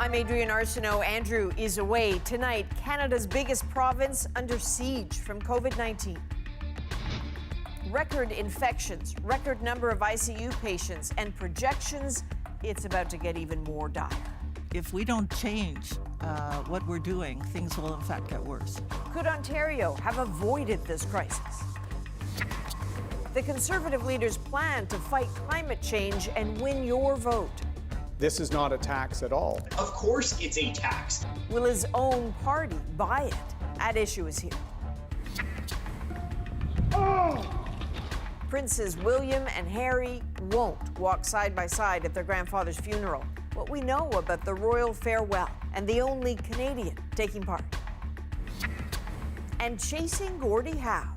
I'm Adrienne Arsenault. Andrew is away. Tonight, Canada's biggest province under siege from COVID-19. Record infections, record number of ICU patients, and projections, it's about to get even more dire. If we don't change what we're doing, things will in fact get worse. Could Ontario have avoided this crisis? The Conservative leaders plan to fight climate change and win your vote. This is not a tax at all. Of course it's a tax. Will his own party buy it? At issue is here. Princes William and Harry won't walk side by side at their grandfather's funeral. What we know about the royal farewell and the only Canadian taking part. And chasing Gordie Howe.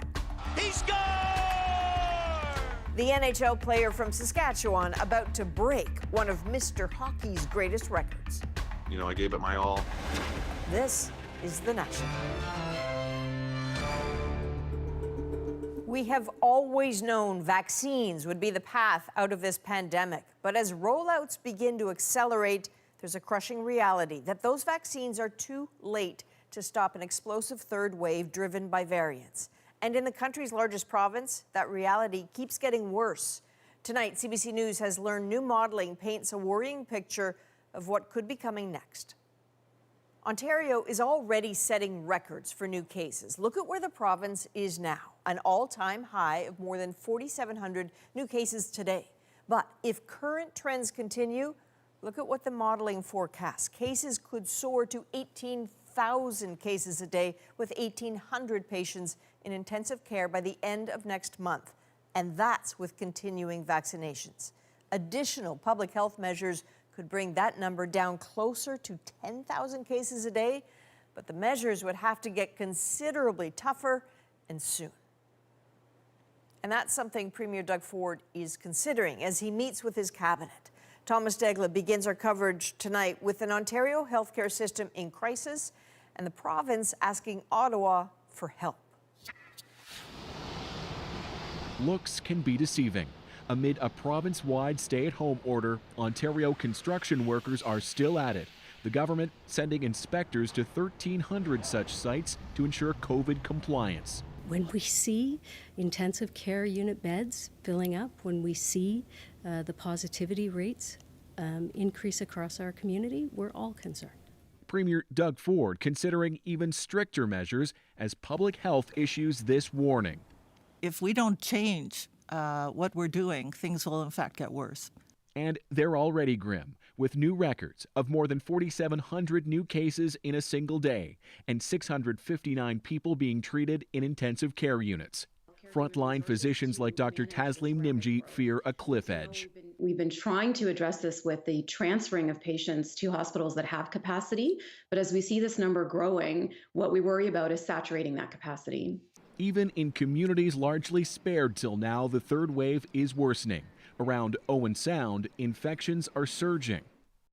He scored! The NHL player from Saskatchewan about to break one of Mr. Hockey's greatest records. You know, I gave it my all. This is The National. We have always known vaccines would be the path out of this pandemic. But as rollouts begin to accelerate, there's a crushing reality that those vaccines are too late to stop an explosive third wave driven by variants. And in the country's largest province, that reality keeps getting worse. Tonight, CBC News has learned new modeling paints a worrying picture of what could be coming next. Ontario is already setting records for new cases. Look at where the province is now, an all-time high of more than 4,700 new cases today. But if current trends continue, look at what the modeling forecasts. Cases could soar to 18,000 cases a day with 1,800 patients in intensive care by the end of next month. And that's with continuing vaccinations. Additional public health measures could bring that number down closer to 10,000 cases a day, but the measures would have to get considerably tougher and soon. And that's something Premier Doug Ford is considering as he meets with his cabinet. Thomas Degla begins our coverage tonight with an Ontario healthcare system in crisis and the province asking Ottawa for help. Looks can be deceiving. Amid a province-wide stay-at-home order, Ontario construction workers are still at it. The government sending inspectors to 1,300 such sites to ensure COVID compliance. When we see intensive care unit beds filling up, when we see the positivity rates increase across our community, we're all concerned. Premier Doug Ford considering even stricter measures as public health issues this warning. If we don't change what we're doing, things will in fact get worse. And they're already grim, with new records of more than 4,700 new cases in a single day and 659 people being treated in intensive care units. Frontline physicians like Dr. Taslim Nimji fear a cliff edge. We've been trying to address this with the transferring of patients to hospitals that have capacity, but as we see this number growing, what we worry about is saturating that capacity. Even in communities largely spared till now, the third wave is worsening. Around Owen Sound, infections are surging.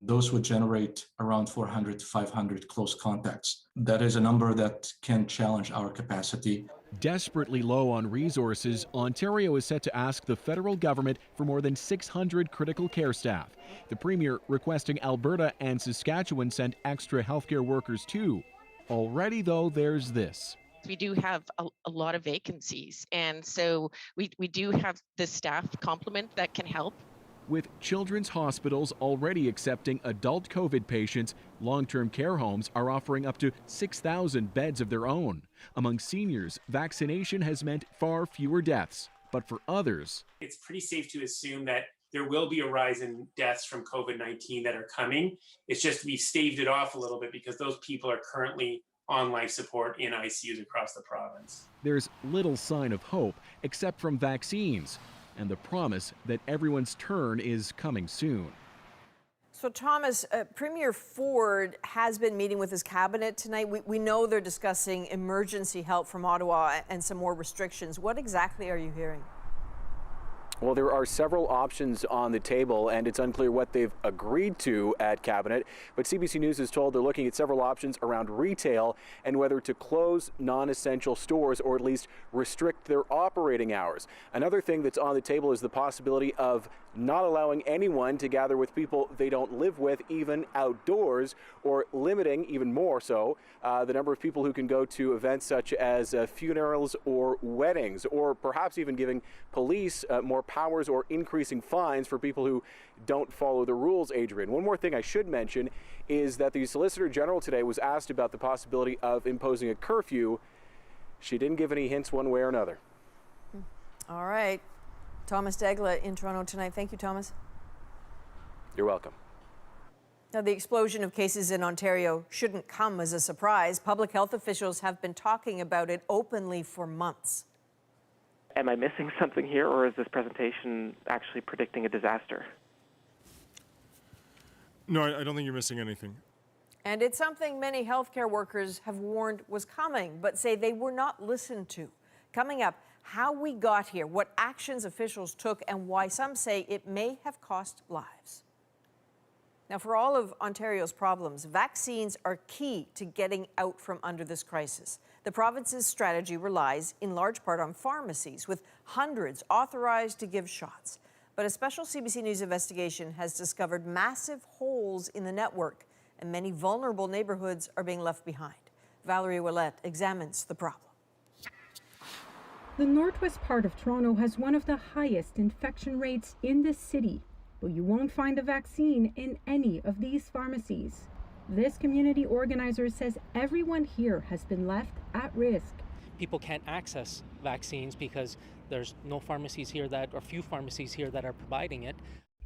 Those would generate around 400 to 500 close contacts. That is a number that can challenge our capacity. Desperately low on resources, Ontario is set to ask the federal government for more than 600 critical care staff. The Premier requesting Alberta and Saskatchewan send extra healthcare workers too. Already, though, there's this. We do have a lot of vacancies, and so we do have the staff complement that can help. With children's hospitals already accepting adult COVID patients, long-term care homes are offering up to 6,000 beds of their own. Among seniors, vaccination has meant far fewer deaths. But for others, it's pretty safe to assume that there will be a rise in deaths from COVID-19 that are coming. It's just we've staved it off a little bit because those people are currently on life support in ICUs across the province. There's little sign of hope except from vaccines and the promise that everyone's turn is coming soon. So Thomas, Premier Ford has been meeting with his cabinet tonight. We know they're discussing emergency help from Ottawa and some more restrictions. What exactly are you hearing? Well, there are several options on the table, and it's unclear what they've agreed to at Cabinet. But CBC News is told they're looking at several options around retail and whether to close non-essential stores or at least restrict their operating hours. Another thing that's on the table is the possibility of not allowing anyone to gather with people they don't live with, even outdoors, or limiting, even more so, the number of people who can go to events such as funerals or weddings, or perhaps even giving police more powers or increasing fines for people who don't follow the rules, Adrian. One more thing I should mention is that the Solicitor General today was asked about the possibility of imposing a curfew. She didn't give any hints one way or another. All right. Thomas Degla in Toronto tonight. Thank you, Thomas. You're welcome. Now, the explosion of cases in Ontario shouldn't come as a surprise. Public health officials have been talking about it openly for months. Am I missing something here, or is this presentation actually predicting a disaster? No, I don't think you're missing anything. And it's something many healthcare workers have warned was coming, but say they were not listened to. Coming up, how we got here, what actions officials took, and why some say it may have cost lives. Now, for all of Ontario's problems, vaccines are key to getting out from under this crisis. The province's strategy relies in large part on pharmacies, with hundreds authorized to give shots. But a special CBC News investigation has discovered massive holes in the network, and many vulnerable neighborhoods are being left behind. Valerie Ouellette examines the problem. The northwest part of Toronto has one of the highest infection rates in the city, but you won't find a vaccine in any of these pharmacies. This community organizer says everyone here has been left at risk. People can't access vaccines because there's no pharmacies here or few pharmacies here that are providing it.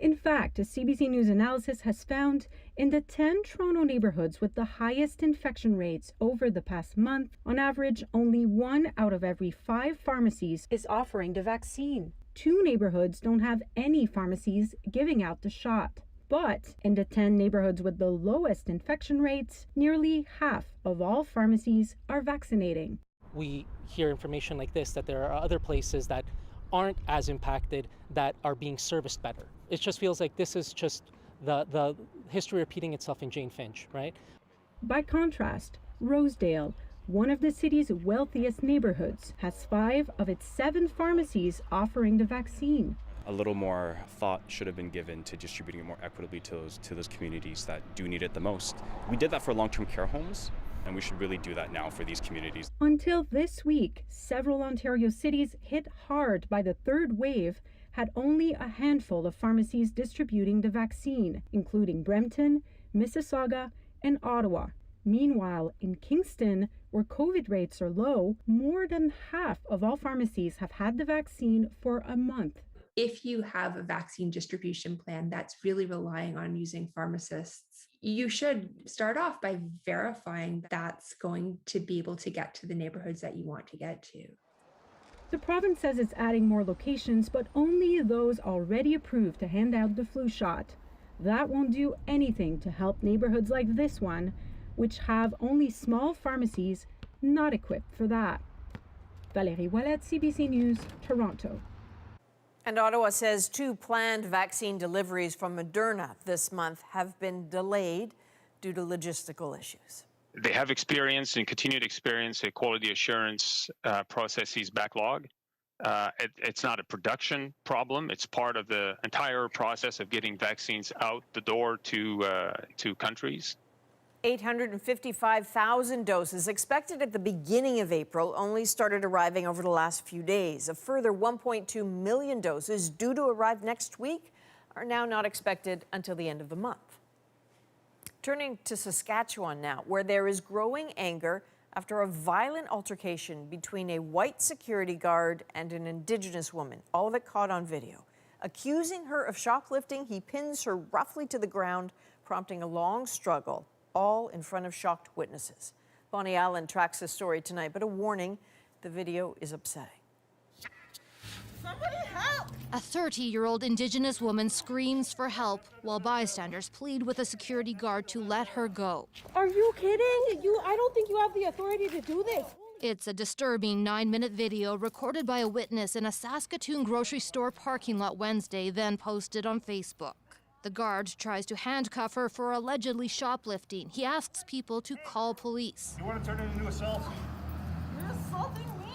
In fact, a CBC News analysis has found in the 10 Toronto neighborhoods with the highest infection rates over the past month, on average, only 1 out of every 5 pharmacies is offering the vaccine. 2 neighborhoods don't have any pharmacies giving out the shot. But in the 10 neighborhoods with the lowest infection rates, nearly half of all pharmacies are vaccinating. We hear information like this, that there are other places that aren't as impacted that are being serviced better. It just feels like this is just the history repeating itself in Jane Finch, right? By contrast, Rosedale, one of the city's wealthiest neighborhoods, has 5 of its 7 pharmacies offering the vaccine. A little more thought should have been given to distributing it more equitably to those communities that do need it the most. We did that for long-term care homes, and we should really do that now for these communities. Until this week, several Ontario cities hit hard by the 3rd wave had only a handful of pharmacies distributing the vaccine, including Brampton, Mississauga, and Ottawa. Meanwhile, in Kingston, where COVID rates are low, more than half of all pharmacies have had the vaccine for a month. If you have a vaccine distribution plan that's really relying on using pharmacists, you should start off by verifying that's going to be able to get to the neighborhoods that you want to get to. The province says it's adding more locations, but only those already approved to hand out the flu shot. That won't do anything to help neighborhoods like this one, which have only small pharmacies not equipped for that. Valérie Ouellette, CBC News, Toronto. And Ottawa says 2 planned vaccine deliveries from Moderna this month have been delayed due to logistical issues. They have experienced and continue to experience a quality assurance processes backlog. It's not a production problem. It's part of the entire process of getting vaccines out the door to countries. 855,000 doses expected at the beginning of April only started arriving over the last few days. A further 1.2 million doses due to arrive next week are now not expected until the end of the month. Turning to Saskatchewan now, where there is growing anger after a violent altercation between a white security guard and an Indigenous woman, all of it caught on video. Accusing her of shoplifting, he pins her roughly to the ground, prompting a long struggle, all in front of shocked witnesses. Bonnie Allen tracks the story tonight, but a warning, the video is upsetting. Somebody help! A 30-year-old Indigenous woman screams for help while bystanders plead with a security guard to let her go. Are you kidding? I don't think you have the authority to do this. It's a disturbing 9-minute video recorded by a witness in a Saskatoon grocery store parking lot Wednesday, then posted on Facebook. The guard tries to handcuff her for allegedly shoplifting. He asks people to call police. You want to turn it into assault? You're assaulting me.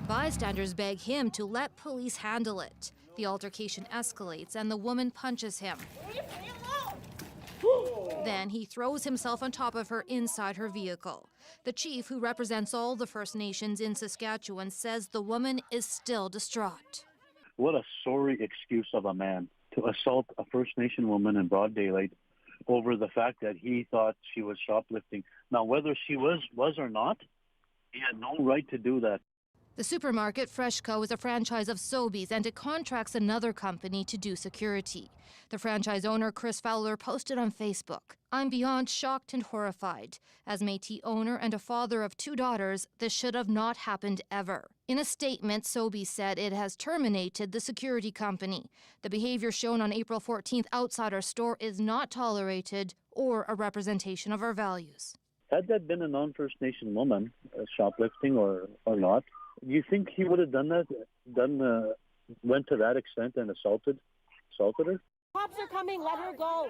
Bystanders beg him to let police handle it. The altercation escalates and the woman punches him. Then he throws himself on top of her inside her vehicle. The chief, who represents all the First Nations in Saskatchewan, says the woman is still distraught. What a sorry excuse of a man to assault a First Nation woman in broad daylight over the fact that he thought she was shoplifting. Now, whether she was or not, he had no right to do that. The supermarket Freshco is a franchise of Sobeys, and it contracts another company to do security. The franchise owner, Chris Fowler, posted on Facebook, "I'm beyond shocked and horrified. As Métis owner and a father of 2 daughters, this should have not happened ever." In a statement, Sobeys said it has terminated the security company. The behavior shown on April 14th outside our store is not tolerated or a representation of our values. Had that been a non-First Nation woman shoplifting or not, do you think he would have done that? Went to that extent and assaulted her? Cops are coming, let her go.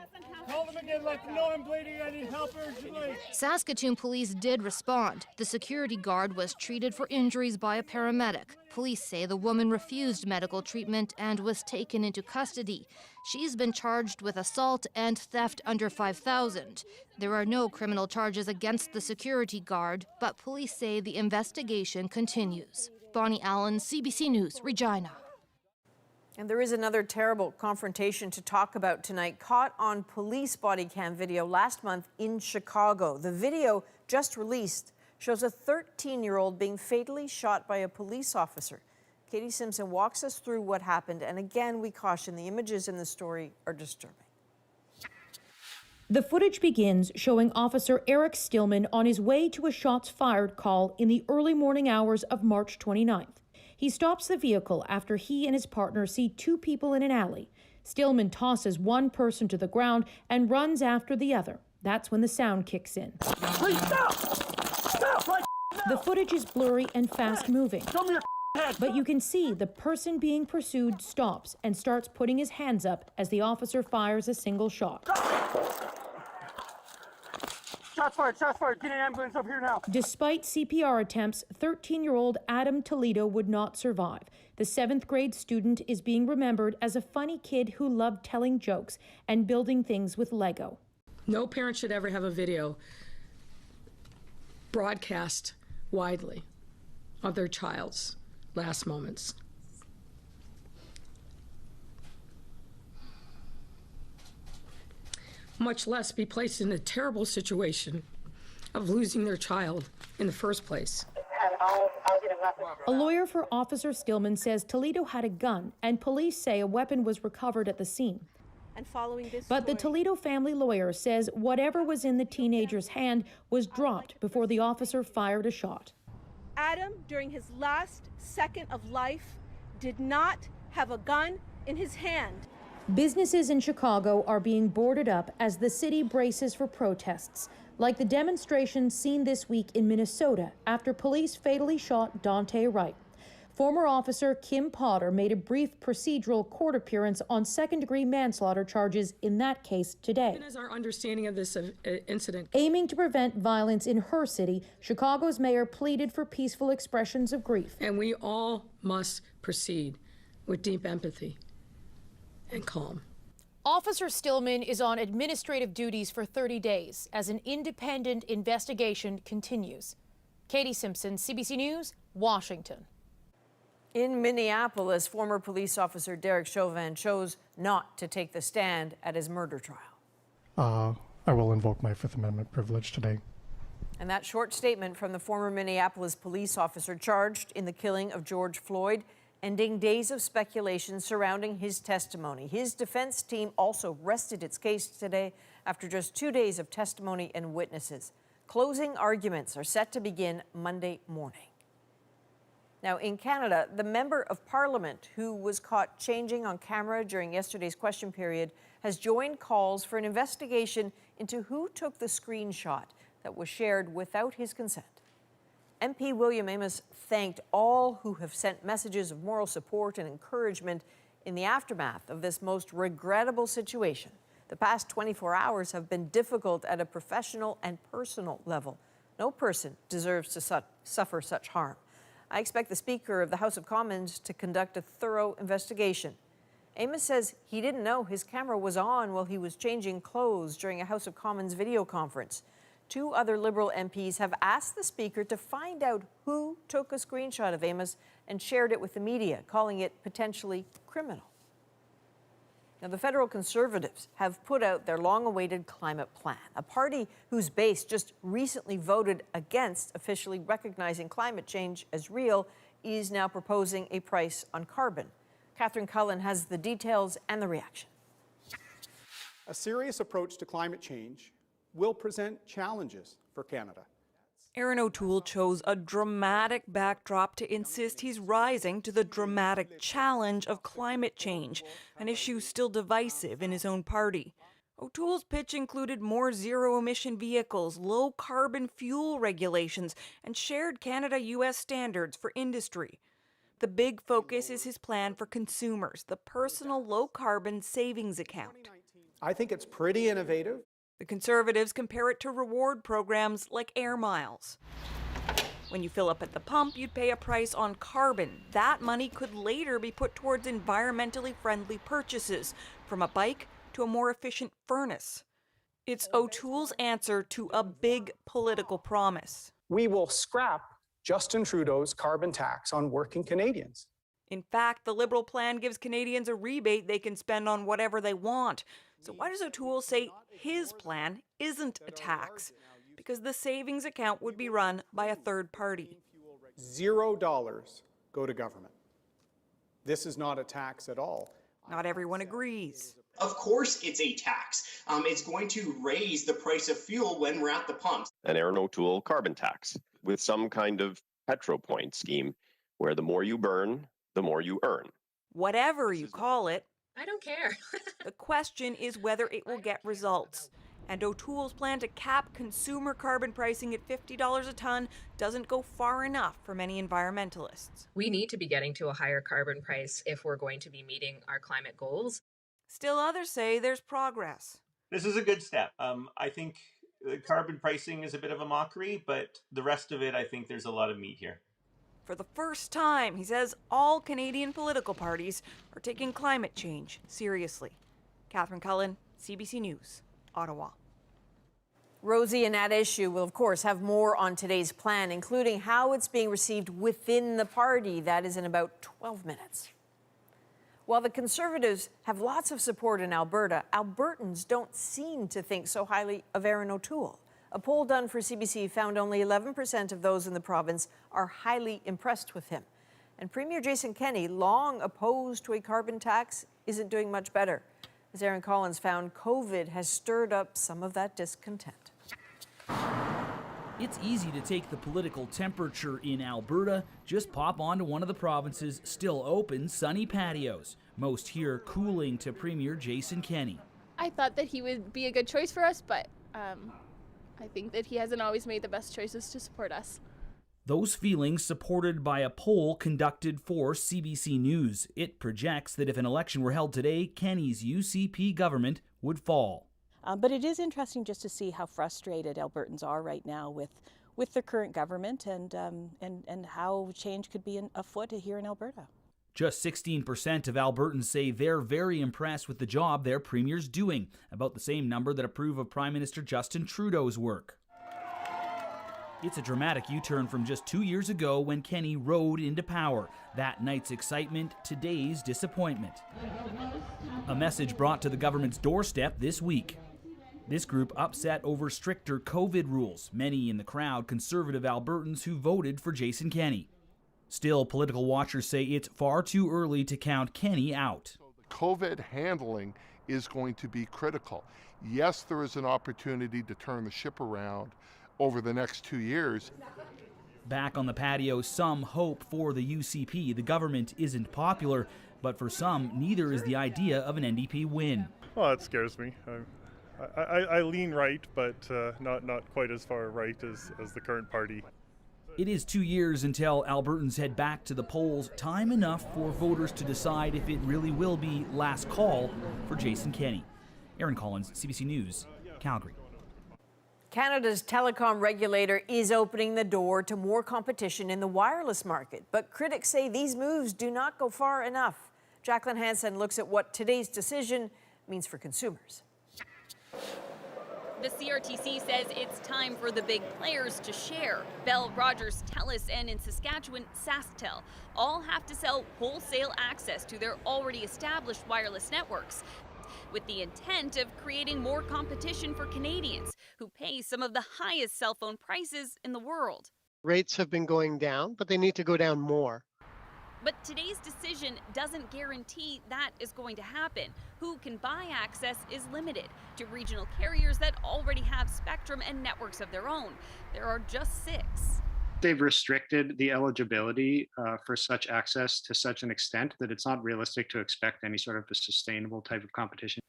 Call them again, let them know I'm bleeding, I need help urgently. Saskatoon police did respond. The security guard was treated for injuries by a paramedic. Police say the woman refused medical treatment and was taken into custody. She's been charged with assault and theft under $5,000. There are no criminal charges against the security guard, but police say the investigation continues. Bonnie Allen, CBC News, Regina. And there is another terrible confrontation to talk about tonight, caught on police body cam video last month in Chicago. The video, just released, shows a 13-year-old being fatally shot by a police officer. Katie Simpson walks us through what happened, and again, we caution the images in the story are disturbing. The footage begins showing Officer Eric Stillman on his way to a shots fired call in the early morning hours of March 29th. He stops the vehicle after he and his partner see 2 people in an alley. Stillman tosses one person to the ground and runs after the other. That's when the sound kicks in. Please stop! Stop right now! The footage is blurry and fast-moving. Show me your head! But you can see the person being pursued stops and starts putting his hands up as the officer fires a single shot. Shots fired, get an ambulance up here now. Despite CPR attempts, 13-year-old Adam Toledo would not survive. The 7th grade student is being remembered as a funny kid who loved telling jokes and building things with Lego. No parent should ever have a video broadcast widely of their child's last moments. Much less be placed in a terrible situation of losing their child in the first place. A lawyer for Officer Stillman says Toledo had a gun, and police say a weapon was recovered at the scene. And following this But the Toledo family lawyer says whatever was in the teenager's hand was dropped before the officer fired a shot. Adam, during his last second of life, did not have a gun in his hand. Businesses in Chicago are being boarded up as the city braces for protests, like the demonstrations seen this week in Minnesota after police fatally shot Dante Wright. Former officer Kim Potter made a brief procedural court appearance on second-degree manslaughter charges in that case today. Even as our understanding of this incident. Aiming to prevent violence in her city, Chicago's mayor pleaded for peaceful expressions of grief. And we all must proceed with deep empathy and calm. Officer Stillman is on administrative duties for 30 days as an independent investigation continues. Katie Simpson, CBC News, Washington. In Minneapolis, former police officer Derek Chauvin chose not to take the stand at his murder trial. I will invoke my Fifth Amendment privilege today. And that short statement from the former Minneapolis police officer charged in the killing of George Floyd, ending days of speculation surrounding his testimony. His defense team also rested its case today after just 2 days of testimony and witnesses. Closing arguments are set to begin Monday morning. Now, in Canada, the member of parliament who was caught changing on camera during yesterday's question period has joined calls for an investigation into who took the screenshot that was shared without his consent. MP William Amos thanked all who have sent messages of moral support and encouragement in the aftermath of this most regrettable situation. The past 24 hours have been difficult at a professional and personal level. No person deserves to suffer such harm. I expect the Speaker of the House of Commons to conduct a thorough investigation. Amos says he didn't know his camera was on while he was changing clothes during a House of Commons video conference. 2 other Liberal MPs have asked the Speaker to find out who took a screenshot of Amos and shared it with the media, calling it potentially criminal. Now, the federal Conservatives have put out their long-awaited climate plan. A party whose base just recently voted against officially recognizing climate change as real is now proposing a price on carbon. Catherine Cullen has the details and the reaction. A serious approach to climate change will present challenges for Canada. Aaron O'Toole chose a dramatic backdrop to insist he's rising to the dramatic challenge of climate change, an issue still divisive in his own party. O'Toole's pitch included more zero-emission vehicles, low-carbon fuel regulations, and shared Canada-US standards for industry. The big focus is his plan for consumers, the personal low-carbon savings account. I think it's pretty innovative. The Conservatives compare it to reward programs like Air Miles. When you fill up at the pump, you'd pay a price on carbon. That money could later be put towards environmentally friendly purchases, from a bike to a more efficient furnace. It's O'Toole's answer to a big political promise. We will scrap Justin Trudeau's carbon tax on working Canadians. In fact, the Liberal plan gives Canadians a rebate they can spend on whatever they want. So why does O'Toole say his plan isn't a tax? Because the savings account would be run by a third party. $0 go to government. This is not a tax at all. Not everyone agrees. Of course it's a tax. It's going to raise the price of fuel when we're at the pumps. An Aaron O'Toole carbon tax with some kind of petro-point scheme where the more you burn, the more you earn. Whatever you call it, I don't care. the question is whether it will get results. And O'Toole's plan to cap consumer carbon pricing at $50 a ton doesn't go far enough for many environmentalists. We need to be getting to a higher carbon price if we're going to be meeting our climate goals. Still, others say there's progress. This is a good step. I think the carbon pricing is a bit of a mockery, but the rest of it, I think there's a lot of meat here. For the first time, he says all Canadian political parties are taking climate change seriously. Catherine Cullen, CBC News, Ottawa. Rosie and At Issue will, of course, have more on today's plan, including how it's being received within the party. That is in about 12 minutes. While the Conservatives have lots of support in Alberta, Albertans don't seem to think so highly of Aaron O'Toole. A poll done for CBC found only 11% of those in the province are highly impressed with him. And Premier Jason Kenney, long opposed to a carbon tax, isn't doing much better. As Aaron Collins found, COVID has stirred up some of that discontent. It's easy to take the political temperature in Alberta. Just pop onto one of the province's still open sunny patios. Most here cooling to Premier Jason Kenney. I thought that he would be a good choice for us, but I think that he hasn't always made the best choices to support us. Those feelings supported by a poll conducted for CBC News. It projects that if an election were held today, Kenney's UCP government would fall. But it is interesting just to see how frustrated Albertans are right now with the current government and how change could be afoot here in Alberta. Just 16% of Albertans say they're very impressed with the job their premier's doing, about the same number that approve of Prime Minister Justin Trudeau's work. It's a dramatic U-turn from just 2 years ago when Kenney rode into power. That night's excitement, today's disappointment. A message brought to the government's doorstep this week. This group upset over stricter COVID rules. Many in the crowd, conservative Albertans who voted for Jason Kenney. Still, political watchers say it's far too early to count Kenney out. COVID handling is going to be critical. Yes, there is an opportunity to turn the ship around over the next 2 years. Back on the patio, some hope for the UCP. The government isn't popular, but for some, neither is the idea of an NDP win. Well, that scares me. I lean right, but not quite as far right as the current party. It is 2 years until Albertans head back to the polls, time enough for voters to decide if it really will be last call for Jason Kenney. Aaron Collins, CBC News, Calgary. Canada's telecom regulator is opening the door to more competition in the wireless market, but critics say these moves do not go far enough. Jacqueline Hansen looks at what today's decision means for consumers. The CRTC says it's time for the big players to share. Bell, Rogers, TELUS, and in Saskatchewan, SaskTel all have to sell wholesale access to their already established wireless networks, with the intent of creating more competition for Canadians who pay some of the highest cell phone prices in the world. Rates have been going down, but they need to go down more. But today's decision doesn't guarantee that is going to happen. Who can buy access is limited to regional carriers that already have spectrum and networks of their own. There are just 6. They've restricted the eligibility for such access to such an extent that it's not realistic to expect any sort of a sustainable type of competition.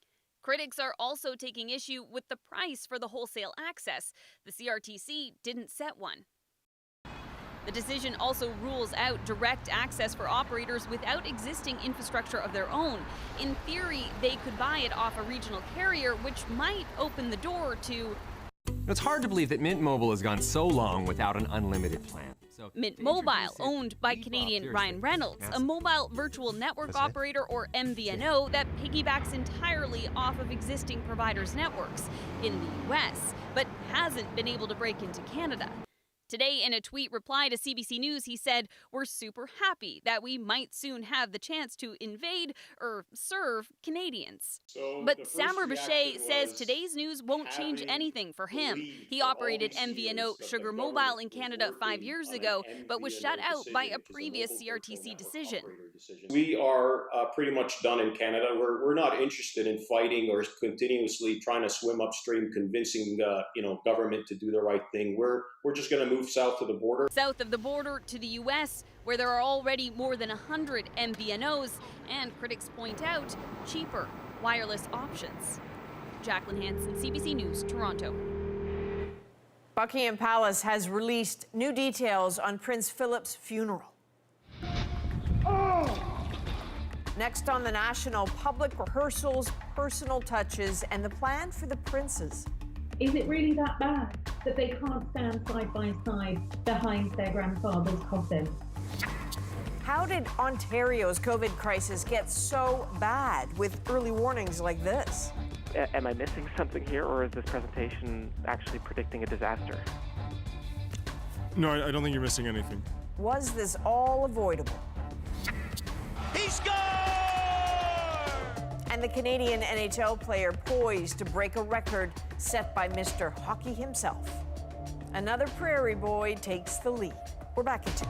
Critics are also taking issue with the price for the wholesale access. The CRTC didn't set one. The decision also rules out direct access for operators without existing infrastructure of their own. In theory, they could buy it off a regional carrier, which might open the door to... It's hard to believe that Mint Mobile has gone so long without an unlimited plan. Mint Mobile, owned by Canadian Ryan Reynolds, a mobile virtual network operator, or MVNO, that piggybacks entirely off of existing providers' networks in the U.S., but hasn't been able to break into Canada. Today, in a tweet reply to CBC News, he said, "We're super happy that we might soon have the chance to invade or serve Canadians." But Samar Bichet says today's news won't change anything for him. He operated MVNO Sugar Mobile in Canada 5 years ago, but was shut out by a previous CRTC decision. We are pretty much done in Canada. We're not interested in fighting or continuously trying to swim upstream, convincing government to do the right thing. We're just going to move south to the border. South of the border to the U.S., where there are already more than 100 MVNOs, and critics point out cheaper wireless options. Jacqueline Hansen, CBC News, Toronto. Buckingham Palace has released new details on Prince Philip's funeral. Next on the National, public rehearsals, personal touches, and the plan for the princes. Is it really that bad that they can't stand side by side behind their grandfather's coffin? How did Ontario's COVID crisis get so bad with early warnings like this? Am I missing something here, or is this presentation actually predicting a disaster? No, I don't think you're missing anything. Was this all avoidable? He scored! And the Canadian NHL player poised to break a record set by Mr. Hockey himself. Another Prairie boy takes the lead. We're back in 2.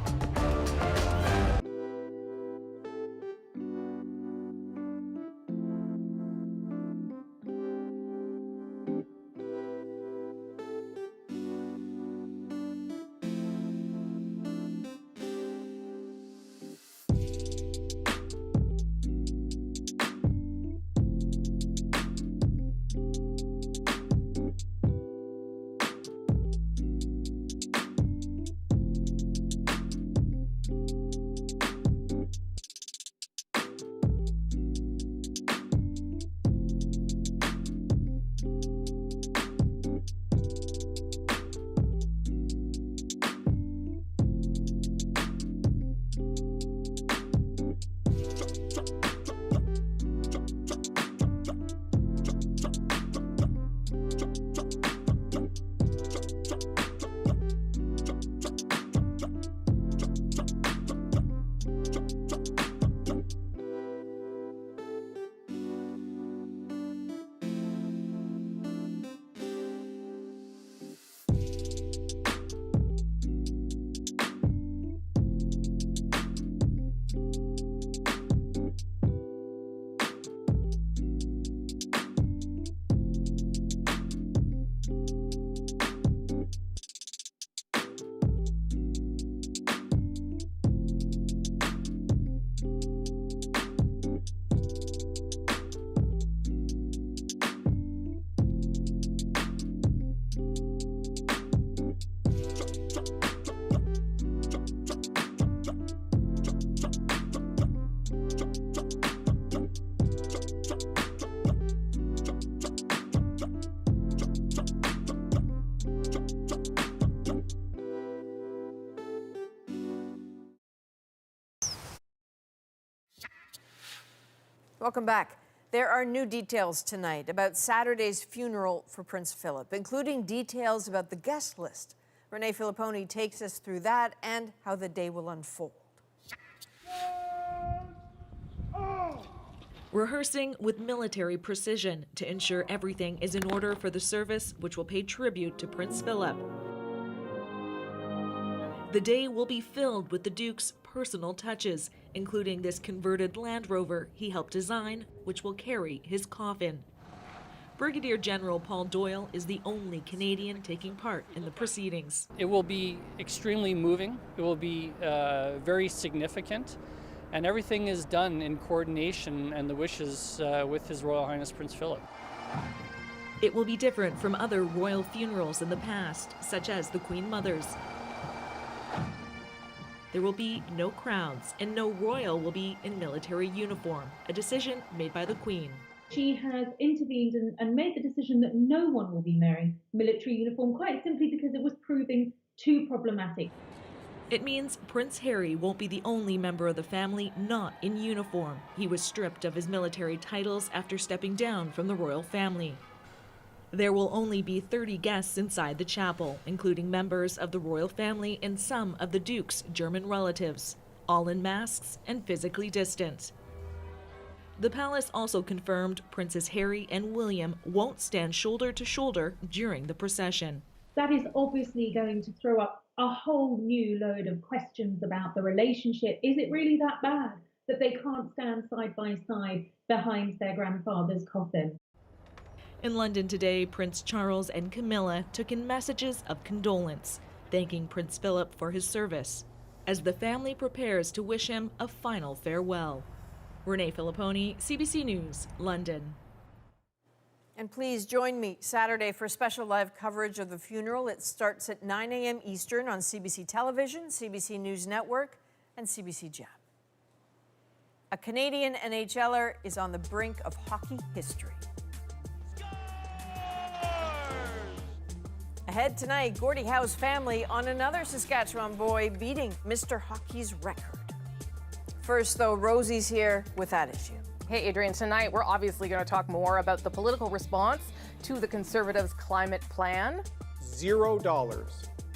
Welcome back. There are new details tonight about Saturday's funeral for Prince Philip, including details about the guest list. Renee Filipponi takes us through that and how the day will unfold. Rehearsing with military precision to ensure everything is in order for the service, which will pay tribute to Prince Philip. The day will be filled with the Duke's personal touches, including this converted Land Rover he helped design, which will carry his coffin. Brigadier General Paul Doyle is the only Canadian taking part in the proceedings. It will be extremely moving. It will be very significant. And everything is done in coordination and the wishes with His Royal Highness Prince Philip. It will be different from other royal funerals in the past, such as the Queen Mother's. There will be no crowds, and no royal will be in military uniform, a decision made by the Queen. She has intervened and made the decision that no one will be wearing military uniform, quite simply because it was proving too problematic. It means Prince Harry won't be the only member of the family not in uniform. He was stripped of his military titles after stepping down from the royal family. There will only be 30 guests inside the chapel, including members of the royal family and some of the Duke's German relatives, all in masks and physically distant. The palace also confirmed Princes Harry and William won't stand shoulder to shoulder during the procession. That is obviously going to throw up a whole new load of questions about the relationship. Is it really that bad that they can't stand side by side behind their grandfather's coffin? In London today, Prince Charles and Camilla took in messages of condolence, thanking Prince Philip for his service, as the family prepares to wish him a final farewell. Renee Filipponi, CBC News, London. And please join me Saturday for special live coverage of the funeral. It starts at 9 a.m. Eastern on CBC Television, CBC News Network, and CBC Jam. A Canadian NHLer is on the brink of hockey history. Ahead tonight, Gordie Howe's family on another Saskatchewan boy beating Mr. Hockey's record. First, though, Rosie's here with that issue. Hey, Adrian, tonight we're obviously going to talk more about the political response to the Conservatives' climate plan. $0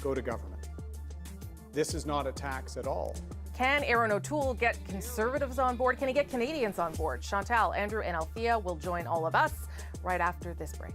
go to government. This is not a tax at all. Can Aaron O'Toole get Conservatives on board? Can he get Canadians on board? Chantal, Andrew, and Althea will join all of us right after this break.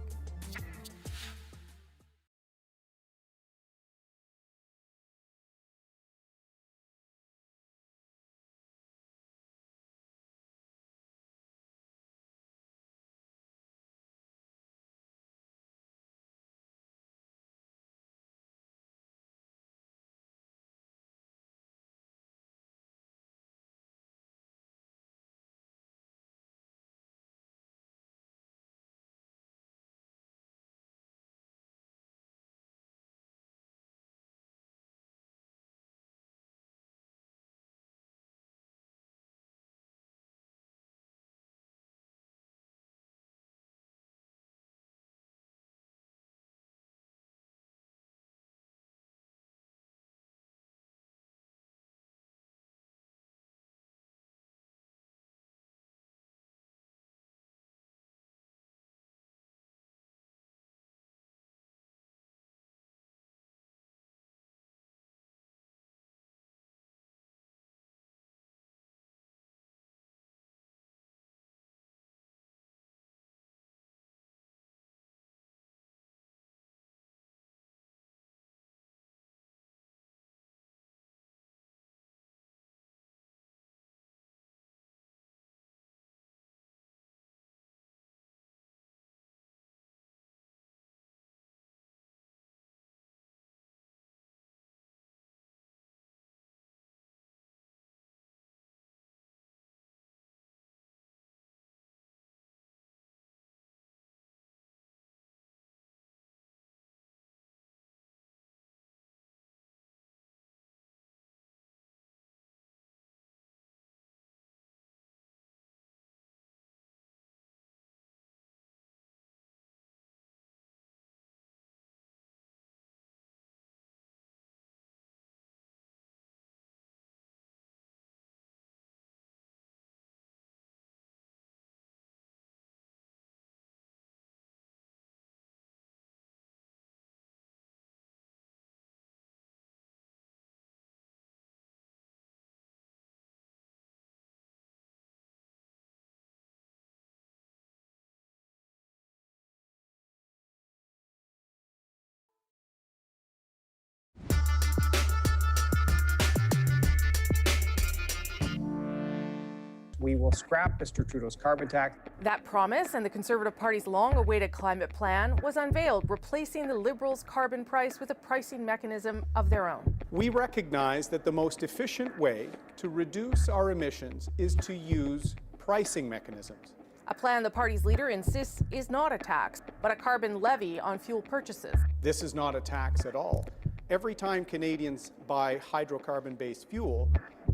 we will scrap Mr. Trudeau's carbon tax. That promise and the Conservative Party's long-awaited climate plan was unveiled, replacing the Liberals' carbon price with a pricing mechanism of their own. We recognize that the most efficient way to reduce our emissions is to use pricing mechanisms. A plan the party's leader insists is not a tax, but a carbon levy on fuel purchases. This is not a tax at all. Every time Canadians buy hydrocarbon-based fuel,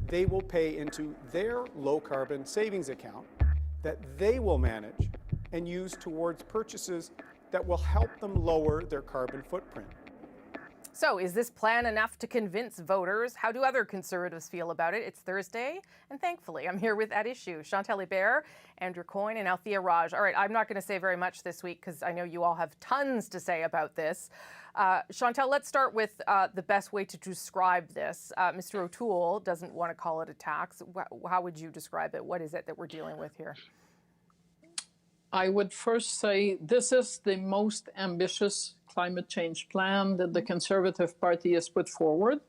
they will pay into their low-carbon savings account that they will manage and use towards purchases that will help them lower their carbon footprint. So is this plan enough to convince voters? How do other Conservatives feel about it? It's Thursday, and thankfully I'm here with At Issue, Chantal Hébert, Andrew Coyne, and Althea Raj. All right, I'm not going to say very much this week because I know you all have tons to say about this. Chantal, let's start with the best way to describe this. Mr. O'Toole doesn't want to call it a tax. How would you describe it? What is it that we're dealing with here? I would first say this is the most ambitious climate change plan that the Conservative Party has put forward.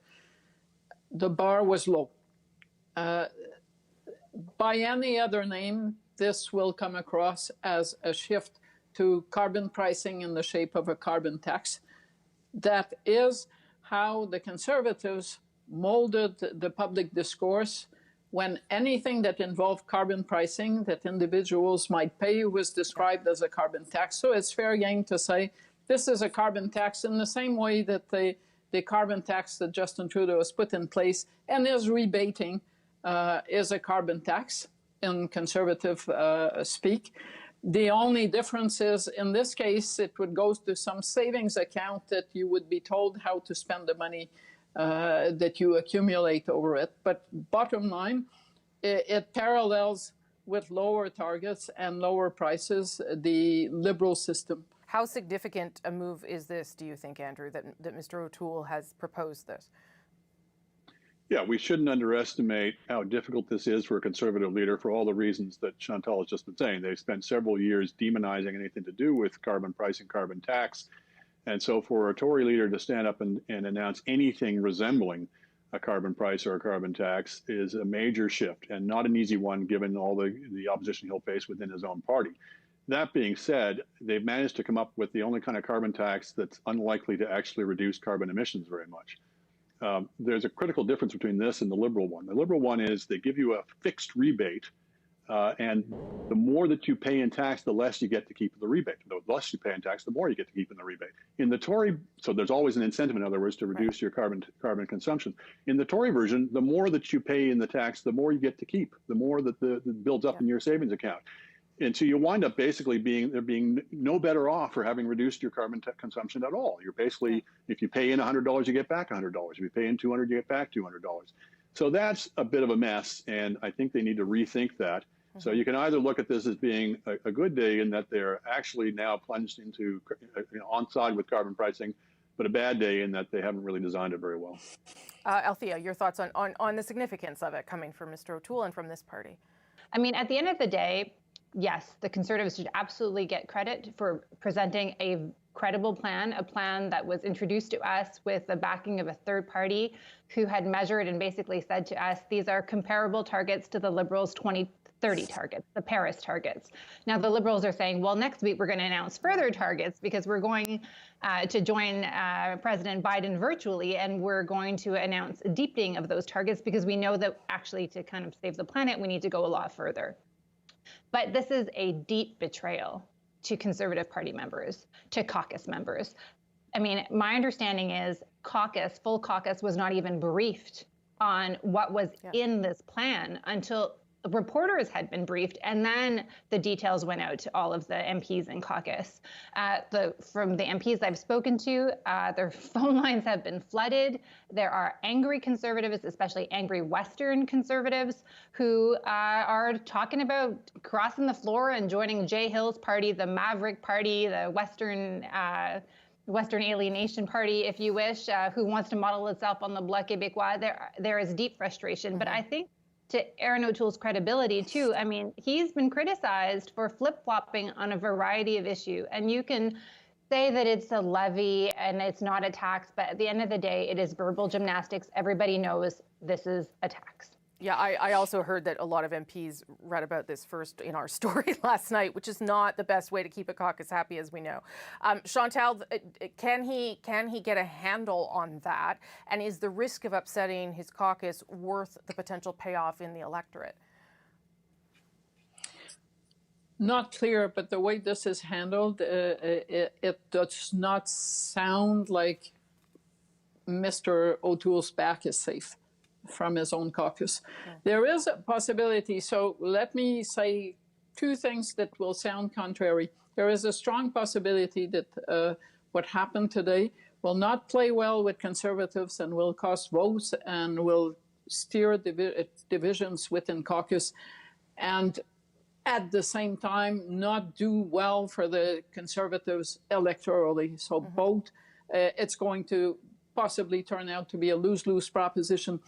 The bar was low. By any other name, this will come across as a shift to carbon pricing in the shape of a carbon tax. That is how the Conservatives molded the public discourse when anything that involved carbon pricing that individuals might pay was described as a carbon tax. So it's fair game to say this is a carbon tax in the same way that the carbon tax that Justin Trudeau has put in place and is rebating is a carbon tax in Conservative speak. The only difference is, in this case, it would go to some savings account that you would be told how to spend the money that you accumulate over it. But bottom line, it parallels with lower targets and lower prices the Liberal system. How significant a move is this, do you think, Andrew, that Mr. O'Toole has proposed this? Yeah, we shouldn't underestimate how difficult this is for a Conservative leader for all the reasons that Chantal has just been saying. They've spent several years demonizing anything to do with carbon pricing, carbon tax. And so for a Tory leader to stand up and announce anything resembling a carbon price or a carbon tax is a major shift and not an easy one given all the opposition he'll face within his own party. That being said, they've managed to come up with the only kind of carbon tax that's unlikely to actually reduce carbon emissions very much. There's a critical difference between this and the Liberal one. The Liberal one is they give you a fixed rebate, and the more that you pay in tax, the less you get to keep in the rebate. The less you pay in tax, the more you get to keep in the rebate. In the Tory, so there's always an incentive, in other words, to reduce your carbon consumption. In the Tory version, the more that you pay in the tax, the more you get to keep, the more that that builds up in your savings account. And so you wind up basically being no better off for having reduced your carbon consumption at all. You're basically, if you pay in $100, you get back $100. If you pay in $200, you get back $200. So that's a bit of a mess, and I think they need to rethink that. So you can either look at this as being a good day in that they're actually now plunged into on side with carbon pricing, but a bad day in that they haven't really designed it very well. Althea, your thoughts on the significance of it coming from Mr. O'Toole and from this party? I mean, at the end of the day, yes, the Conservatives should absolutely get credit for presenting a credible plan, a plan that was introduced to us with the backing of a third party who had measured and basically said to us, these are comparable targets to the Liberals' 2030 targets, the Paris targets. Now, the Liberals are saying, well, next week we're going to announce further targets because we're going to join President Biden virtually, and we're going to announce a deepening of those targets because we know that actually to kind of save the planet, we need to go a lot further. But this is a deep betrayal to Conservative Party members, to caucus members. I mean, my understanding is full caucus was not even briefed on what was in this plan until reporters had been briefed, and then the details went out to all of the MPs in caucus. From the MPs I've spoken to, their phone lines have been flooded. There are angry Conservatives, especially angry Western Conservatives, who are talking about crossing the floor and joining Jay Hill's party, the Maverick Party, the Western Alienation Party, if you wish, who wants to model itself on the Bloc Québécois. There is deep frustration, but I think to Aaron O'Toole's credibility, too. I mean, he's been criticized for flip-flopping on a variety of issues. And you can say that it's a levy and it's not a tax, but at the end of the day, it is verbal gymnastics. Everybody knows this is a tax. Yeah, I also heard that a lot of MPs read about this first in our story last night, which is not the best way to keep a caucus happy, as we know. Chantal, can he get a handle on that? And is the risk of upsetting his caucus worth the potential payoff in the electorate? Not clear, but the way this is handled, it does not sound like Mr. O'Toole's back is safe from his own caucus. Yeah. There is a possibility, so let me say two things that will sound contrary. There is a strong possibility that what happened today will not play well with Conservatives and will cost votes and will steer divisions within caucus, and at the same time not do well for the Conservatives electorally. So both, it's going to possibly turn out to be a lose-lose proposition.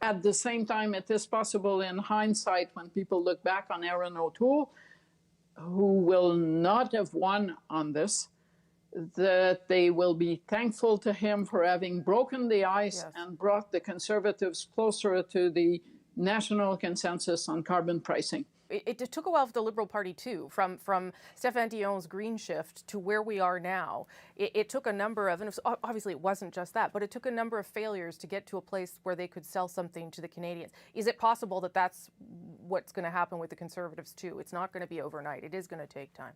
At the same time, it is possible in hindsight, when people look back on Aaron O'Toole, who will not have won on this, that they will be thankful to him for having broken the ice and brought the Conservatives closer to the national consensus on carbon pricing. It took a while for the Liberal Party, too, from Stéphane Dion's green shift to where we are now. It took a number of, and obviously it wasn't just that, but it took a number of failures to get to a place where they could sell something to the Canadians. Is it possible that that's what's going to happen with the Conservatives, too? It's not going to be overnight. It is going to take time.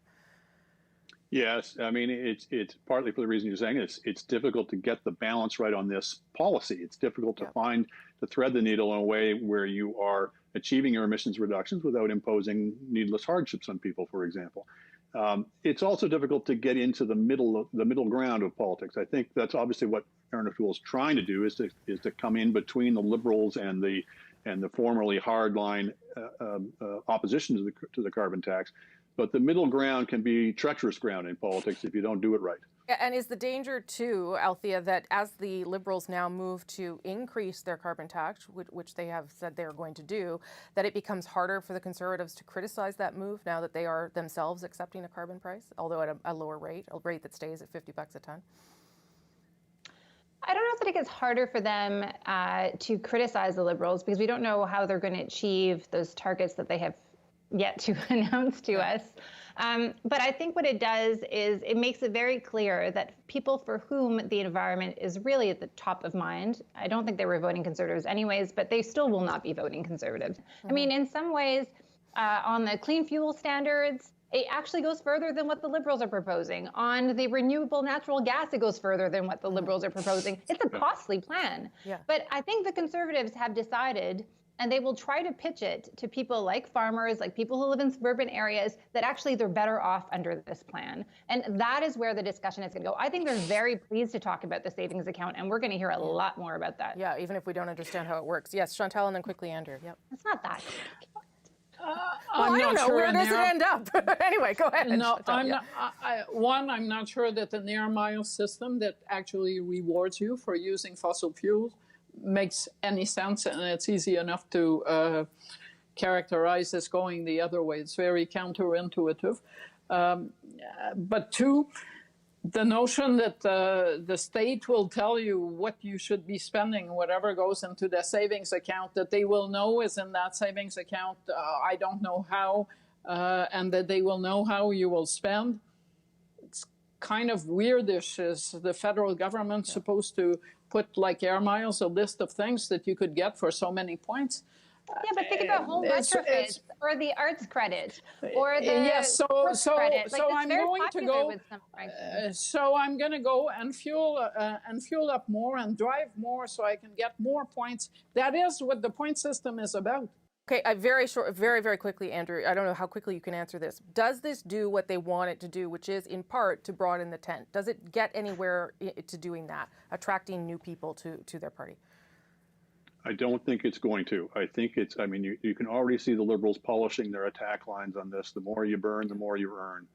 Yes, I mean, it's partly for the reason you're saying. It's difficult to get the balance right on this policy. It's difficult to thread the needle in a way where you are achieving your emissions reductions without imposing needless hardships on people, for example. It's also difficult to get into the middle ground of politics. I think that's obviously what Aaron O'Toole is trying to do, is to come in between the Liberals and the formerly hardline opposition to the carbon tax. But the middle ground can be treacherous ground in politics if you don't do it right. And is the danger, too, Althea, that as the Liberals now move to increase their carbon tax, which they have said they're going to do, that it becomes harder for the Conservatives to criticize that move now that they are themselves accepting a carbon price, although at a lower rate, a rate that stays at $50 a ton? I don't know if that it gets harder for them to criticize the Liberals, because we don't know how they're going to achieve those targets that they have yet to announce to us. But I think what it does is it makes it very clear that people for whom the environment is really at the top of mind, I don't think they were voting Conservatives anyways, but they still will not be voting Conservatives. I mean, in some ways, on the clean fuel standards, it actually goes further than what the Liberals are proposing. On the renewable natural gas, it goes further than what the Liberals are proposing. It's a costly plan. Yeah. But I think the Conservatives have decided, and they will try to pitch it to people like farmers, like people who live in suburban areas, that actually they're better off under this plan. And that is where the discussion is going to go. I think they're very pleased to talk about the savings account, and we're going to hear a lot more about that. Yeah, even if we don't understand how it works. Yes, Chantal, and then quickly Andrew. Yep. It's not that. I don't know. Where does it end up? Anyway, go ahead. No, I'm not sure that an air mile system that actually rewards you for using fossil fuels makes any sense, and it's easy enough to characterize as going the other way. It's very counterintuitive. But two, the notion that the state will tell you what you should be spending, whatever goes into the savings account, that they will know is in that savings account, I don't know how, and that they will know how you will spend. It's kind of weirdish. Is the federal government supposed to put, like air miles, a list of things that you could get for so many points? Yeah, but think about home retrofits or the arts credit or the yes. So credit. So I'm going to go. So I'm going to go and fuel up more and drive more, so I can get more points. That is what the point system is about. Okay, very quickly, Andrew. I don't know how quickly you can answer this. Does this do what they want it to do, which is, in part, to broaden the tent? Does it get anywhere to doing that, attracting new people to their party? I don't think it's going to. I think it's, I mean, you can already see the Liberals polishing their attack lines on this. The more you burn, the more you earn.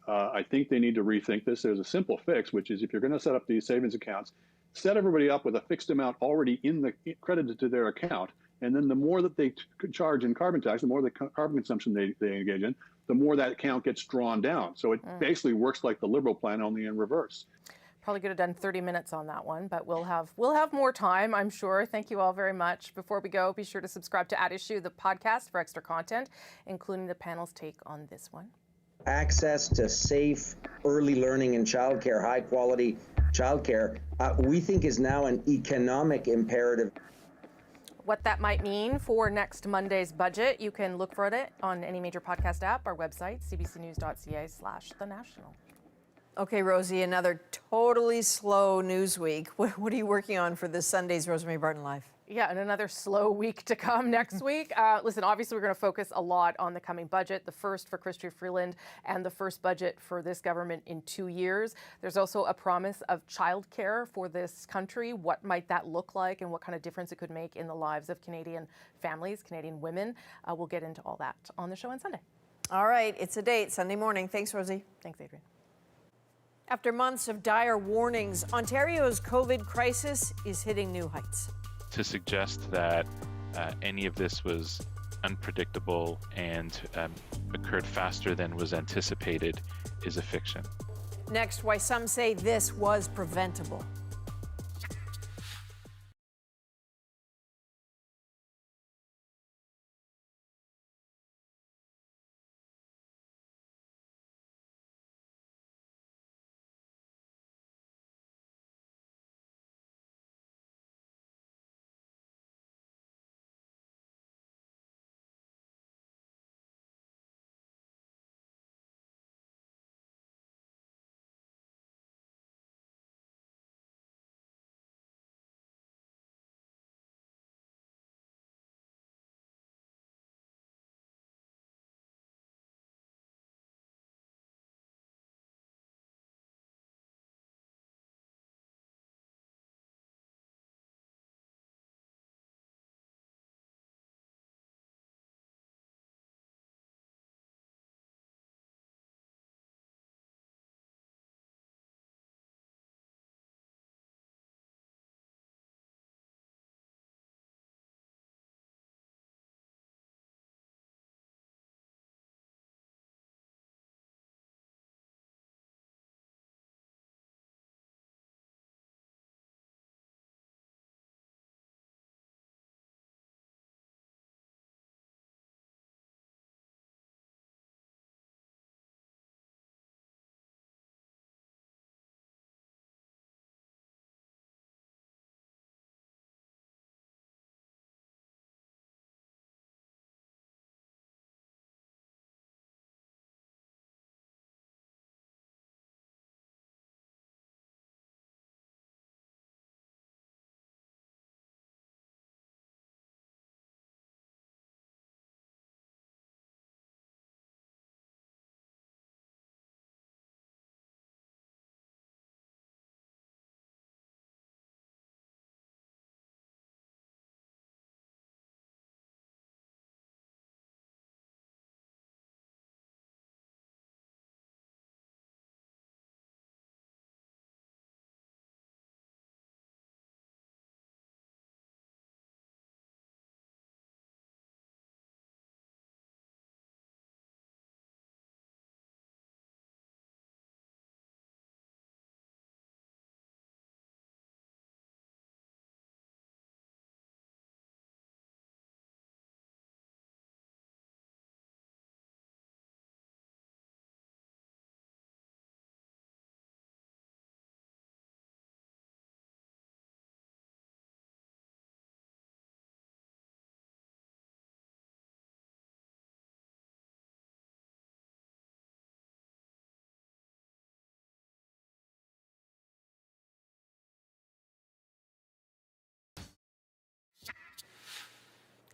I think they need to rethink this. There's a simple fix, which is if you're going to set up these savings accounts, set everybody up with a fixed amount already credited to their account. And then the more that they charge in carbon tax, the more the carbon consumption they engage in, the more that account gets drawn down. So it basically works like the Liberal plan, only in reverse. Probably could have done 30 minutes on that one, but we'll have more time, I'm sure. Thank you all very much. Before we go, be sure to subscribe to At Issue, the podcast, for extra content, including the panel's take on this one. Access to safe early learning and childcare, high quality childcare, we think is now an economic imperative. What that might mean for next Monday's budget, you can look for it on any major podcast app, our website, cbcnews.ca/thenational. Okay, Rosie, another totally slow news week. What are you working on for this Sunday's Rosemary Barton Live? Yeah, and another slow week to come next week. Listen, obviously we're going to focus a lot on the coming budget, the first for Chrystia Freeland and the first budget for this government in 2 years. There's also a promise of childcare for this country. What might that look like and what kind of difference it could make in the lives of Canadian families, Canadian women? We'll get into all that on the show on Sunday. All right, it's a date, Sunday morning. Thanks, Rosie. Thanks, Adrian. After months of dire warnings, Ontario's COVID crisis is hitting new heights. To suggest that any of this was unpredictable and occurred faster than was anticipated is a fiction. Next, why some say this was preventable.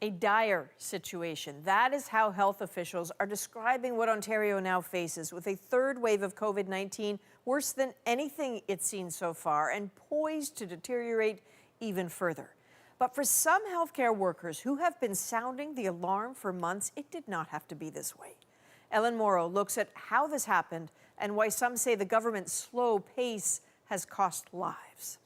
A dire situation. That is how health officials are describing what Ontario now faces, with a third wave of COVID-19 worse than anything it's seen so far and poised to deteriorate even further. But for some healthcare workers who have been sounding the alarm for months, it did not have to be this way. Ellen Morrow looks at how this happened and why some say the government's slow pace has cost lives.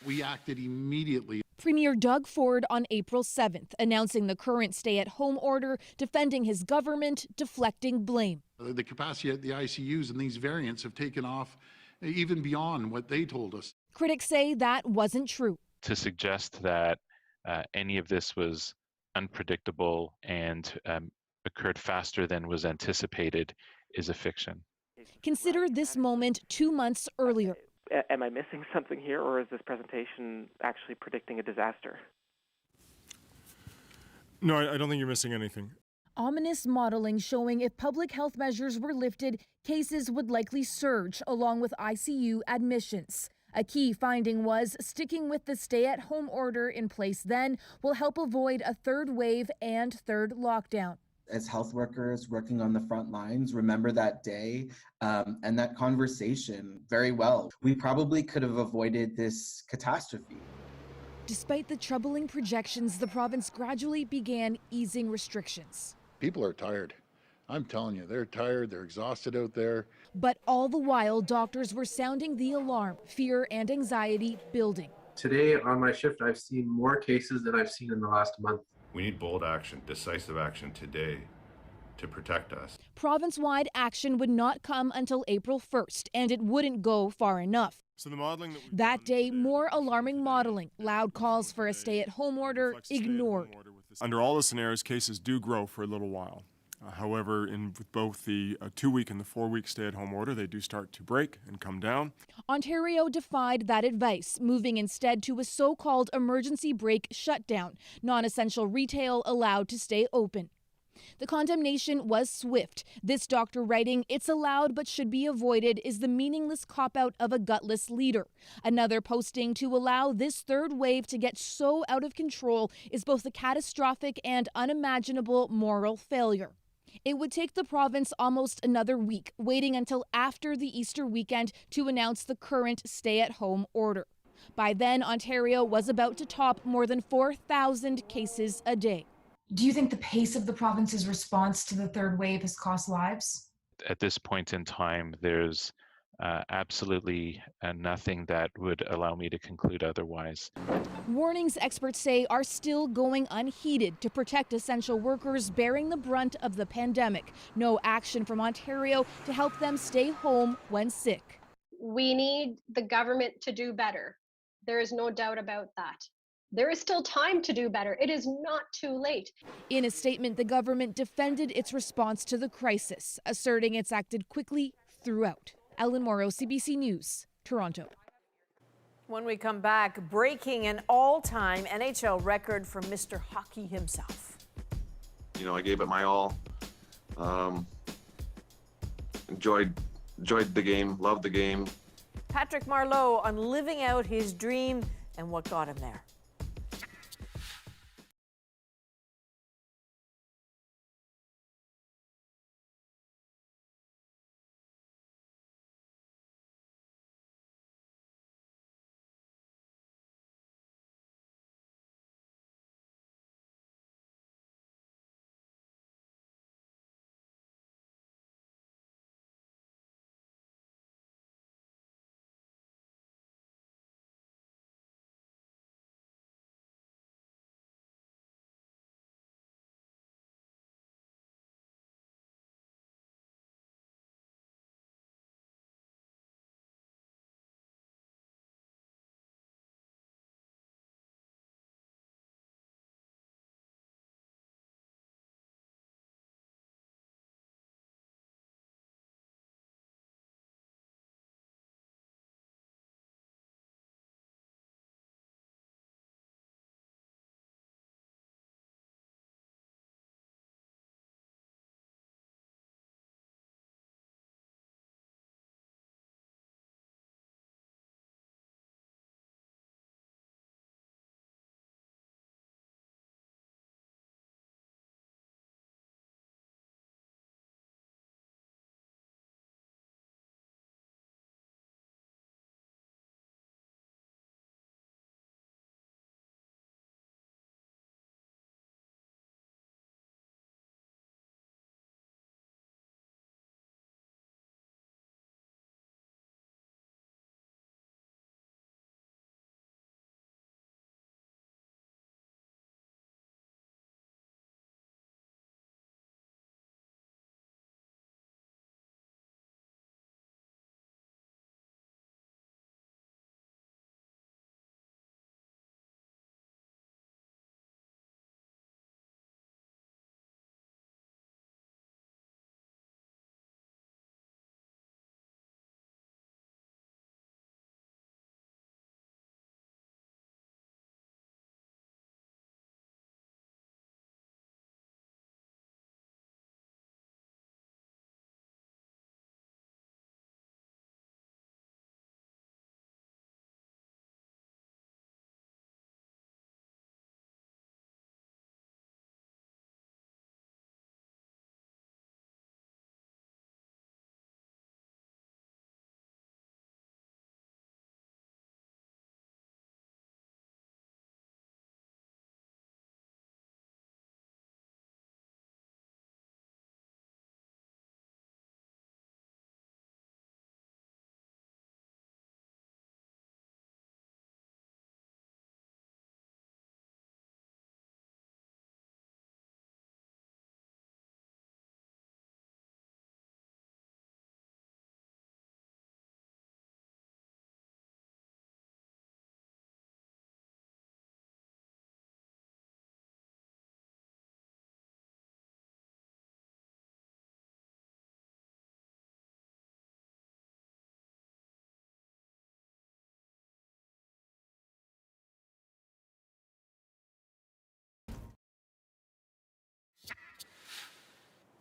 We acted immediately. Premier Doug Ford on April 7th, announcing the current stay-at-home order, defending his government, deflecting blame. The capacity at the ICUs and these variants have taken off even beyond what they told us. Critics say that wasn't true. To suggest that any of this was unpredictable and occurred faster than was anticipated is a fiction. Consider this moment 2 months earlier. Am I missing something here, or is this presentation actually predicting a disaster? No, I don't think you're missing anything. Ominous modeling showing if public health measures were lifted, cases would likely surge, along with ICU admissions. A key finding was sticking with the stay-at-home order in place then will help avoid a third wave and third lockdown. As health workers working on the front lines, remember that day and that conversation very well. We probably could have avoided this catastrophe. Despite the troubling projections, the province gradually began easing restrictions. People are tired. I'm telling you, they're tired, they're exhausted out there. But all the while, doctors were sounding the alarm, fear and anxiety building. Today on my shift, I've seen more cases than I've seen in the last month. We need bold action, decisive action today to protect us. Province-wide action would not come until April 1st, and it wouldn't go far enough. So the modeling that day, more alarming modeling, loud calls for a stay-at-home order ignored. Under all the scenarios, cases do grow for a little while. However, with both the 2-week and the 4-week stay-at-home order, they do start to break and come down. Ontario defied that advice, moving instead to a so-called emergency brake shutdown, non-essential retail allowed to stay open. The condemnation was swift. This doctor writing, "It's allowed but should be avoided," is the meaningless cop-out of a gutless leader. Another posting, "To allow this third wave to get so out of control is both a catastrophic and unimaginable moral failure." It would take the province almost another week, waiting until after the Easter weekend to announce the current stay-at-home order. By then, Ontario was about to top more than 4,000 cases a day. Do you think the pace of the province's response to the third wave has cost lives? At this point in time, there's absolutely nothing that would allow me to conclude otherwise. Warnings, experts say, are still going unheeded to protect essential workers bearing the brunt of the pandemic. No action from Ontario to help them stay home when sick. We need the government to do better. There is no doubt about that. There is still time to do better. It is not too late. In a statement, the government defended its response to the crisis, asserting it's acted quickly throughout. Ellen Morrow, CBC News, Toronto. When we come back, breaking an all-time NHL record for Mr. Hockey himself. You know, I gave it my all. Enjoyed the game, loved the game. Patrick Marleau on living out his dream and what got him there.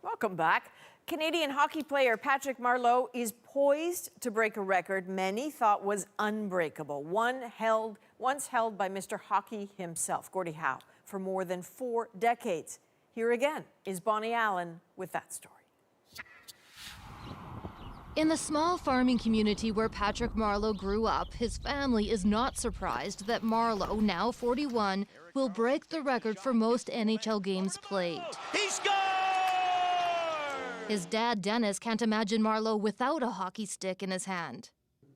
Welcome back. Canadian hockey player Patrick Marleau is poised to break a record many thought was unbreakable, once held by Mr. Hockey himself, Gordie Howe, for more than 4 decades. Here again is Bonnie Allen with that story. In the small farming community where Patrick Marleau grew up, his family is not surprised that Marleau, now 41, will break the record for most NHL games played. He scored! His dad, Dennis, can't imagine Marleau without a hockey stick in his hand.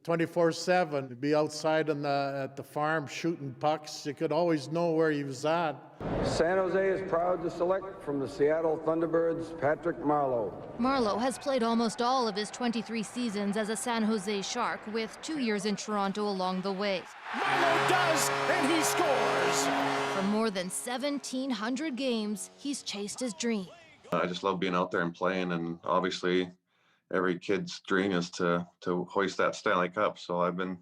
24/7, to be outside at the farm shooting pucks, you could always know where he was at. San Jose is proud to select from the Seattle Thunderbirds Patrick Marleau. Marleau has played almost all of his 23 seasons as a San Jose Shark, with 2 years in Toronto along the way. Marleau does, and he scores! For more than 1,700 games, he's chased his dream. I just love being out there and playing, and obviously every kid's dream is to hoist that Stanley Cup. So I've been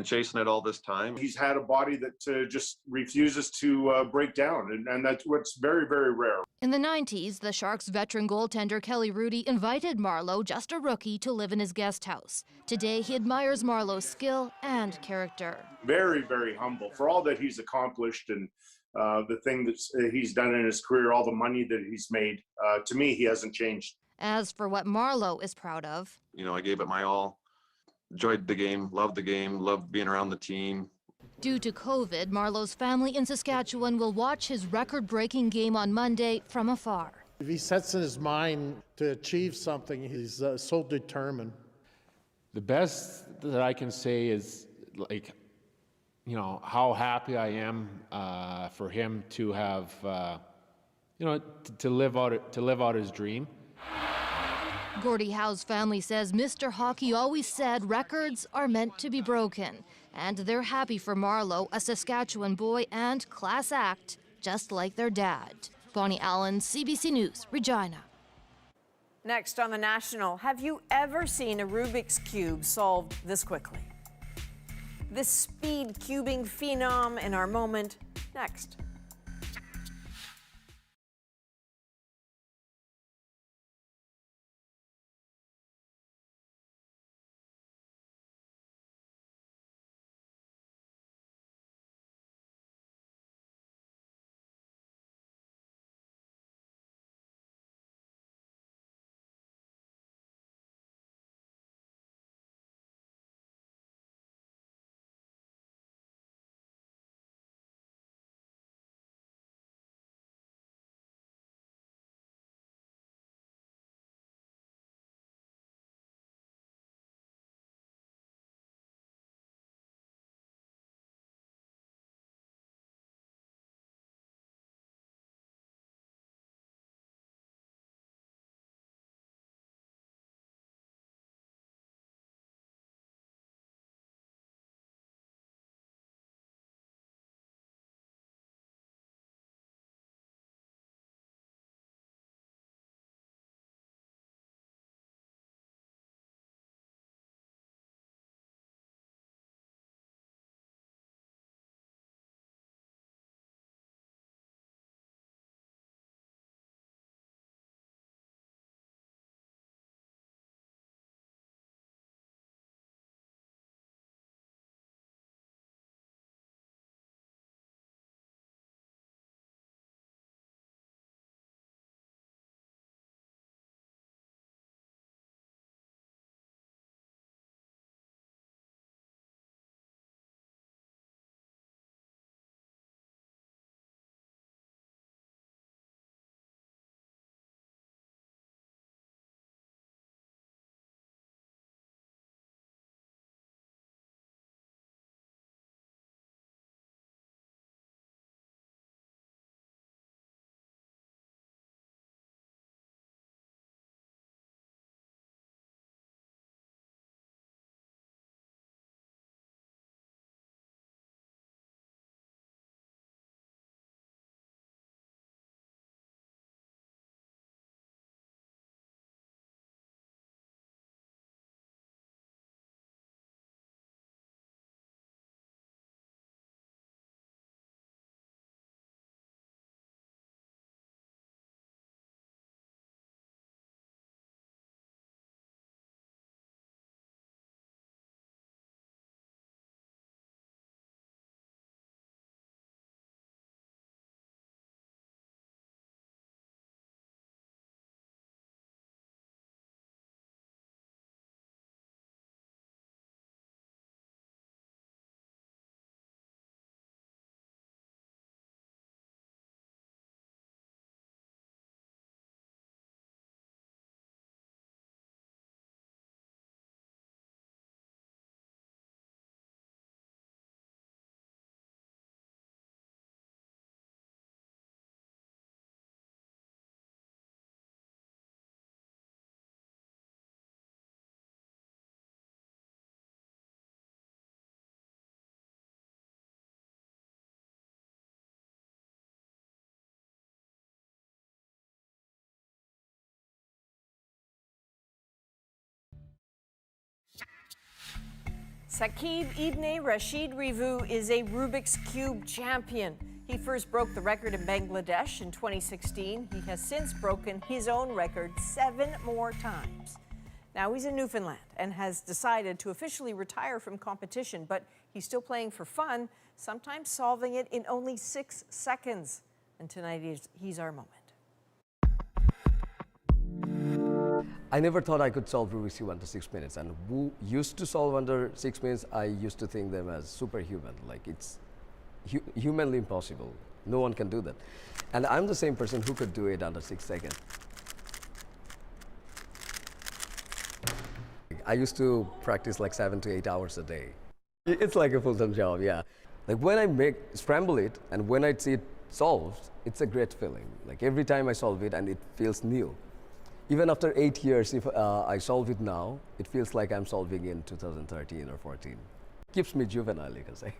chasing it all this time. He's had a body that just refuses to break down, and that's what's very, very rare. In the 90s, the Sharks' veteran goaltender Kelly Hrudey invited Marleau, just a rookie, to live in his guest house. Today, he admires Marleau's skill and character. Very, very humble for all that he's accomplished and the thing that he's done in his career, all the money that he's made. To me, he hasn't changed. As for what Marleau is proud of, You know, I gave it my all. Enjoyed the game, loved being around the team. due to COVID, Marleau's family in Saskatchewan will watch his record-breaking game on Monday from afar. If he sets in his mind to achieve something, he's so determined. The best that I can say is, like, you know, how happy I am for him to have, you know, to live out his dream. Gordie Howe's family says Mr. Hockey always said records are meant to be broken, and they're happy for Marleau, a Saskatchewan boy and class act, just like their dad. Bonnie Allen, CBC News, Regina. Next on The National, have you ever seen a Rubik's Cube solved this quickly? This speed cubing phenom in our moment, next. Saqib Ibn Rashid Rivu is a Rubik's Cube champion. He first broke the record in Bangladesh in 2016. He has since broken his own record 7 more times. Now he's in Newfoundland and has decided to officially retire from competition, but he's still playing for fun, sometimes solving it in only 6 seconds. And tonight he's our moment. I never thought I could solve Rubik's Cube under 6 minutes, and who used to solve under 6 minutes, I used to think them as superhuman, like it's humanly impossible. No one can do that. And I'm the same person who could do it under 6 seconds. I used to practice like 7 to 8 hours a day. It's like a full-time job, yeah. Like when I scramble it and when I see it solved, it's a great feeling. Like every time I solve it and it feels new. Even after 8 years, if I solve it now, it feels like I'm solving in 2013 or 14. Keeps me juvenile, you can say.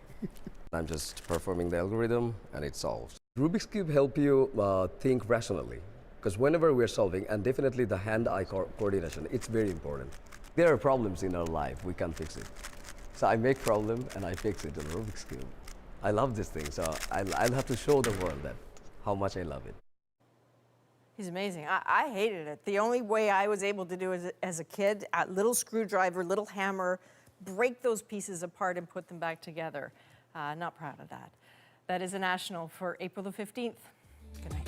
I'm just performing the algorithm and it's solved. Rubik's Cube help you think rationally, because whenever we're solving, and definitely the hand-eye coordination, it's very important. There are problems in our life, we can't fix it. So I make problem and I fix it in Rubik's Cube. I love this thing, so I'll have to show the world that how much I love it. He's amazing. I hated it. The only way I was able to do it as a kid, a little screwdriver, little hammer, break those pieces apart and put them back together. Not proud of that. That is a national for April the 15th. Good night.